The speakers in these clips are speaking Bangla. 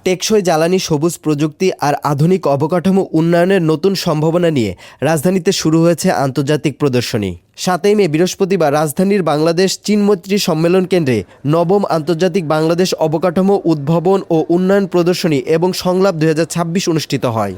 টেকসই জ্বালানি, সবুজ প্রযুক্তি আর আধুনিক অবকাঠামো উন্নয়নের নতুন সম্ভাবনা নিয়ে রাজধানীতে শুরু হয়েছে আন্তর্জাতিক প্রদর্শনী। ৭ই মে বৃহস্পতিবার রাজধানীর বাংলাদেশ চীন মৈত্রী সম্মেলন কেন্দ্রে নবম আন্তর্জাতিক বাংলাদেশ অবকাঠামো উদ্ভাবন ও উন্নয়ন প্রদর্শনী এবং সংলাপ ২০২৬ অনুষ্ঠিত হয়।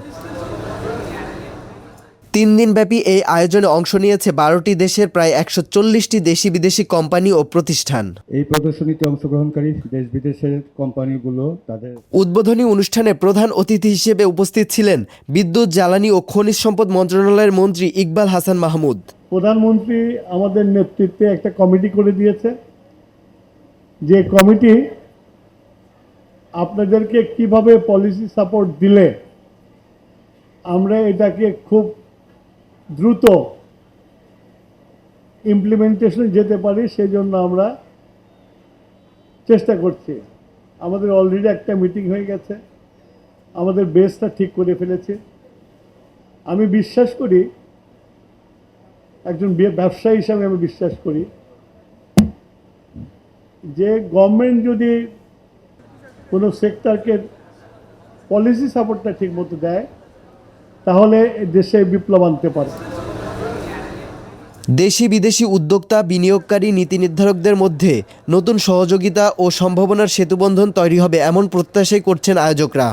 ৩ দিনব্যাপী এই আয়োজনে অংশ নিয়েছে ১২টি দেশের প্রায় ১৪০টি দেশি বিদেশি কোম্পানি ও প্রতিষ্ঠান। এই প্রদর্শনীতে অংশগ্রহণকারী দেশ বিদেশের কোম্পানিগুলো তাদের উদ্বোধনী অনুষ্ঠানে প্রধান অতিথি হিসেবে উপস্থিত ছিলেন বিদ্যুৎ, জ্বালানি ও খনিজ সম্পদ মন্ত্রণালয়ের মন্ত্রী ইকবাল হাসান মাহমুদ। প্রধানমন্ত্রী আমাদের নেতৃত্বে একটা কমিটি করে দিয়েছে, যে কমিটি আপনাদেরকে কিভাবে পলিসি সাপোর্ট দিলে আমরা এটাকে খুব দ্রুত ইমপ্লিমেন্টেশনে যেতে পারি সেই জন্য আমরা চেষ্টা করছি। আমাদের অলরেডি একটা মিটিং হয়ে গেছে, আমাদের বেসটা ঠিক করে ফেলেছি। আমি বিশ্বাস করি, একজন ব্যবসায়ী হিসাবে আমি বিশ্বাস করি যে গভর্নমেন্ট যদি কোনো সেক্টরকে পলিসি সাপোর্টটা ঠিক মতো দেয় তাহলে দেশে বিপ্লব আনতে পারে। দেশি বিদেশি উদ্যোক্তা, বিনিয়োগকারী, নীতি নির্ধারকদের মধ্যে নতুন সহযোগিতা ও সম্ভাবনার সেতুবন্ধন তৈরি হবে এমন প্রত্যাশাই করছেন আয়োজকরা।